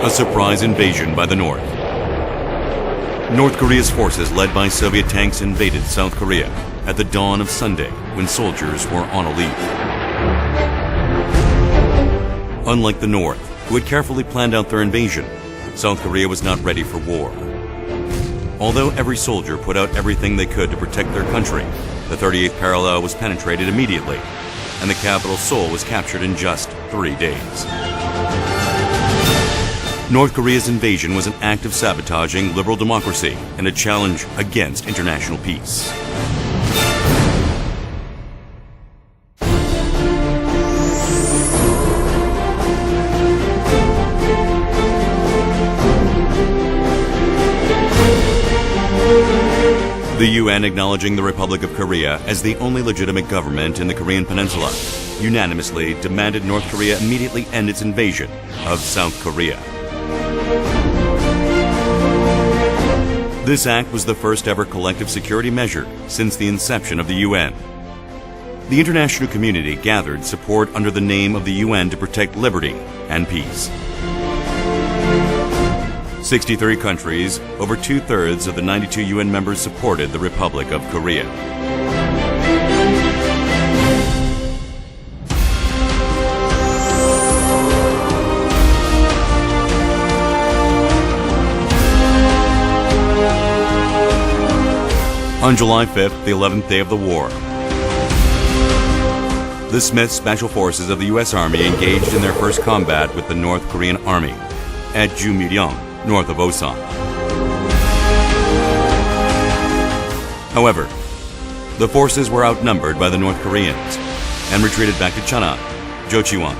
A surprise invasion by the North. North Korea's forces, led by Soviet tanks, invaded South Korea at the dawn of Sunday when soldiers were on a leave. Unlike the North, who had carefully planned out their invasion, South Korea was not ready for war. Although every soldier put out everything they could to protect their country, the 38th parallel was penetrated immediately, and the capital Seoul was captured in just 3 days. North Korea's invasion was an act of sabotaging liberal democracy and a challenge against international peace. The UN acknowledging the Republic of Korea as the only legitimate government in the Korean Peninsula unanimously demanded North Korea immediately end its invasion of South Korea. This act was the first ever collective security measure since the inception of the UN. The international community gathered support under the name of the UN to protect liberty and peace. 63 countries, over 2/3 of the 92 UN members supported the Republic of Korea. On July 5th, the 11th day of the war, the Smith Special Forces of the U.S. Army engaged in their first combat with the North Korean Army at Jumilyeong, north of Osan. However, the forces were outnumbered by the North Koreans and retreated back to Cheonan, Jochiwon,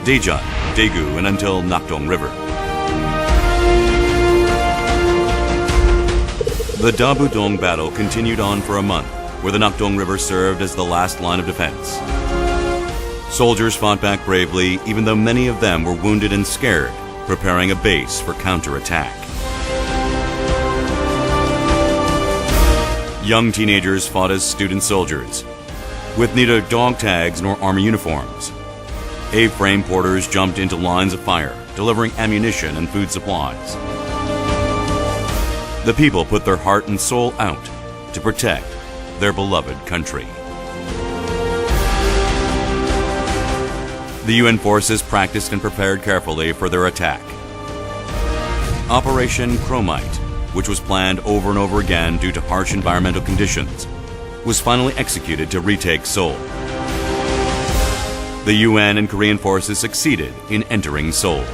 Daejeon, Daegu, and until Nakdong River. The Dabudong battle continued on for a month, where the Nakdong River served as the last line of defense. Soldiers fought back bravely, even though many of them were wounded and scared, preparing a base for counterattack. Young teenagers fought as student soldiers, with neither dog tags nor army uniforms. A-frame porters jumped into lines of fire, delivering ammunition and food supplies. The people put their heart and soul out to protect their beloved country. The UN forces practiced and prepared carefully for their attack. Operation Chromite, which was planned over and over again due to harsh environmental conditions, was finally executed to retake Seoul. The UN and Korean forces succeeded in entering Seoul.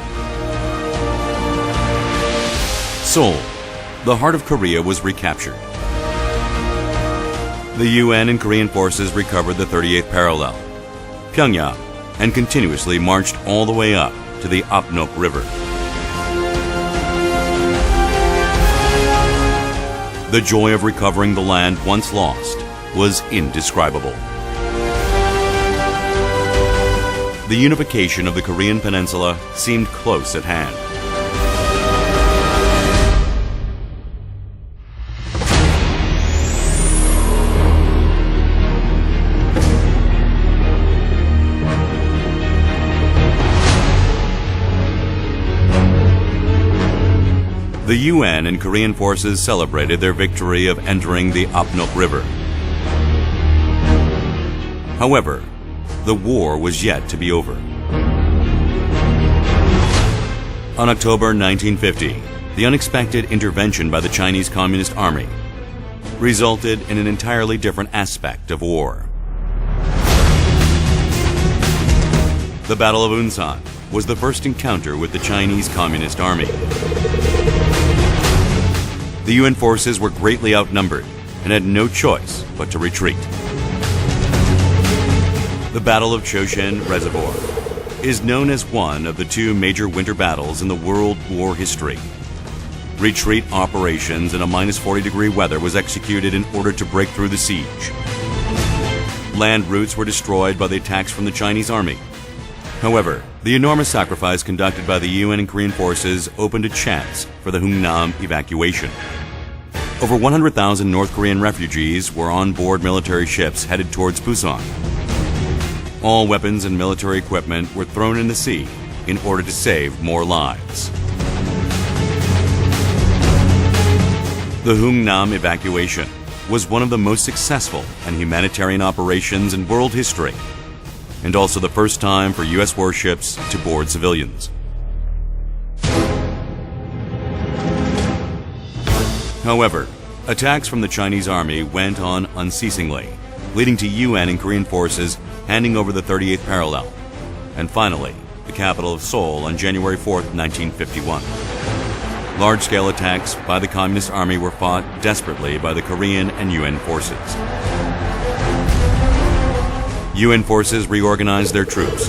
Seoul, the heart of Korea, was recaptured. The UN and Korean forces recovered the 38th parallel, Pyongyang, and continuously marched all the way up to the Apnok River. The joy of recovering the land once lost was indescribable. The unification of the Korean Peninsula seemed close at hand. The UN and Korean forces celebrated their victory of entering the Apnok River. However, the war was yet to be over. On October 1950, the unexpected intervention by the Chinese Communist Army resulted in an entirely different aspect of war. The Battle of Unsan was the first encounter with the Chinese Communist Army. The UN forces were greatly outnumbered and had no choice but to retreat. The Battle of Choshen Reservoir is known as one of the 2 major winter battles in the World War history. Retreat operations in a -40-degree weather was executed in order to break through the siege. Land routes were destroyed by the attacks from the Chinese army. However, the enormous sacrifice conducted by the UN and Korean forces opened a chance for the Hungnam evacuation. Over 100,000 North Korean refugees were on board military ships headed towards Busan. All weapons and military equipment were thrown in the sea in order to save more lives. The Hungnam evacuation was one of the most successful and humanitarian operations in world history, and also the first time for U.S. warships to board civilians. However, attacks from the Chinese army went on unceasingly, leading to UN and Korean forces handing over the 38th parallel, and finally, the capital of Seoul on January 4, 1951. Large-scale attacks by the Communist Army were fought desperately by the Korean and UN forces. UN forces reorganized their troops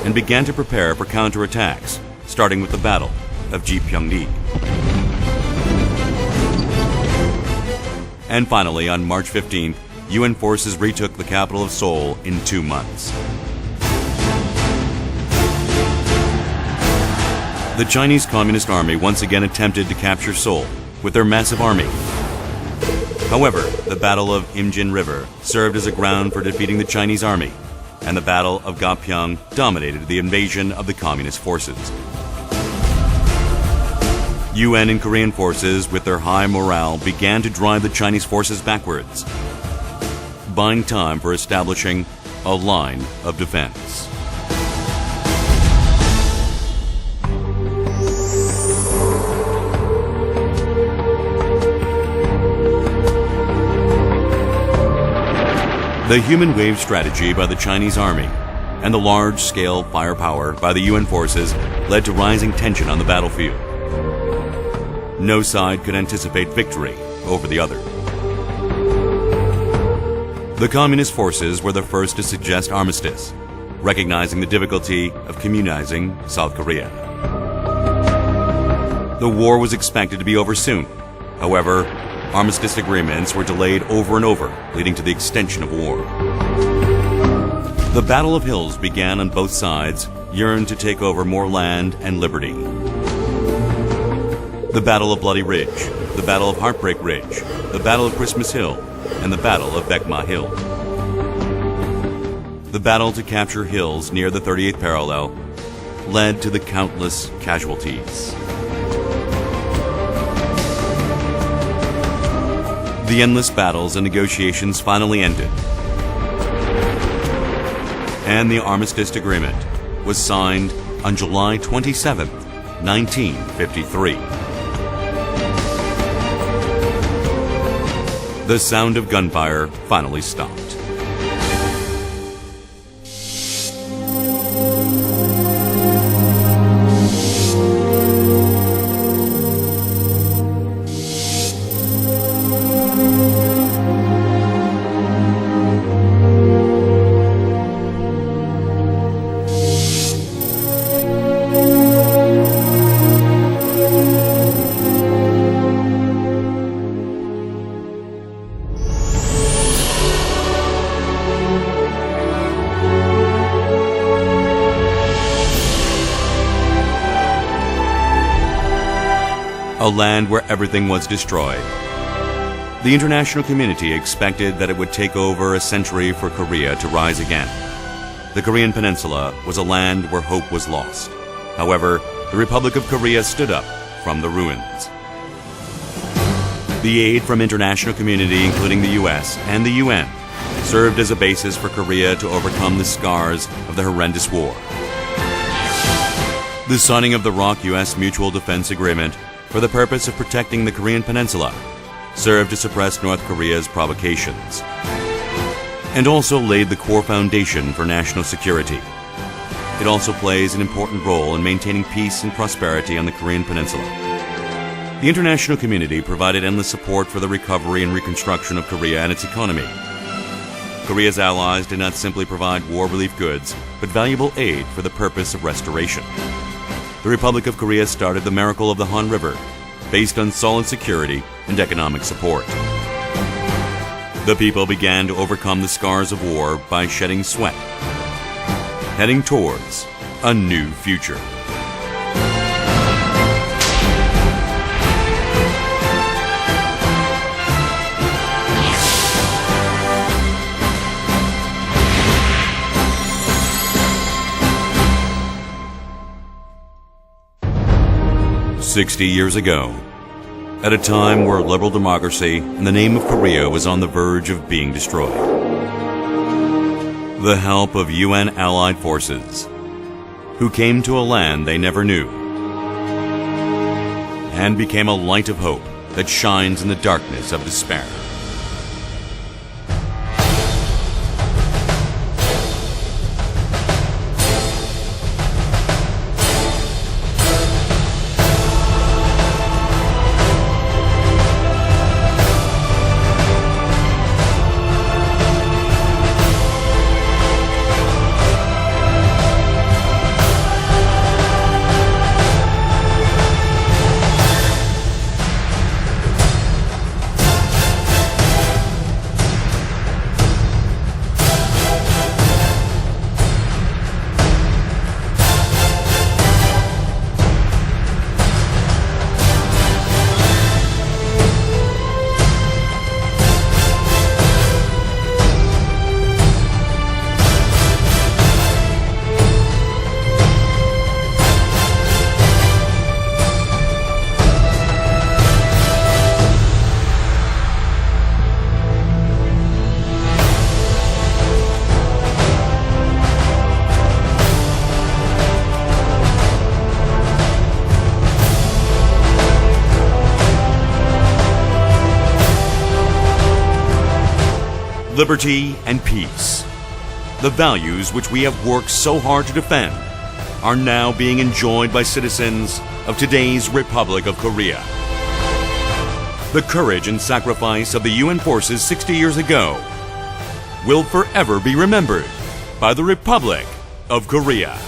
and began to prepare for counterattacks, starting with the Battle of Ji-Pyeong-ni. And finally, on March 15th, UN forces retook the capital of Seoul in 2 months. The Chinese Communist Army once again attempted to capture Seoul with their massive army. However, the Battle of Imjin River served as a ground for defeating the Chinese army, and the Battle of Gapyeong dominated the invasion of the Communist forces. UN and Korean forces, with their high morale, began to drive the Chinese forces backwards, buying time for establishing a line of defense. The human wave strategy by the Chinese army and the large-scale firepower by the UN forces led to rising tension on the battlefield. No side could anticipate victory over the other. The Communist forces were the first to suggest armistice, recognizing the difficulty of communizing South Korea. The war was expected to be over soon. However, armistice agreements were delayed over and over, leading to the extension of war. The Battle of Hills began on both sides, yearned to take over more land and liberty. The Battle of Bloody Ridge, the Battle of Heartbreak Ridge, the Battle of Christmas Hill, and the Battle of Baekma Hill. The battle to capture hills near the 38th parallel led to the countless casualties. The endless battles and negotiations finally ended, and the Armistice Agreement was signed on July 27, 1953. The sound of gunfire finally stopped. A land where everything was destroyed. The international community expected that it would take over a century for Korea to rise again. The Korean Peninsula was a land where hope was lost. However, the Republic of Korea stood up from the ruins. The aid from international community, including the U.S. and the UN, served as a basis for Korea to overcome the scars of the horrendous war. The signing of the ROK-U.S. Mutual Defense Agreement for the purpose of protecting the Korean Peninsula served to suppress North Korea's provocations, and also laid the core foundation for national security. It also plays an important role in maintaining peace and prosperity on the Korean Peninsula. The international community provided endless support for the recovery and reconstruction of Korea and its economy. Korea's allies did not simply provide war relief goods, but valuable aid for the purpose of restoration. The Republic of Korea started the Miracle of the Han River, based on solid security and economic support. The people began to overcome the scars of war by shedding sweat, heading towards a new future. "60 years ago, at a time where liberal democracy in the name of Korea was on the verge of being destroyed. The help of UN allied forces, who came to a land they never knew, and became a light of hope that shines in the darkness of despair. Liberty and peace, the values which we have worked so hard to defend, are now being enjoyed by citizens of today's Republic of Korea. The courage and sacrifice of the UN forces 60 years ago will forever be remembered by the Republic of Korea.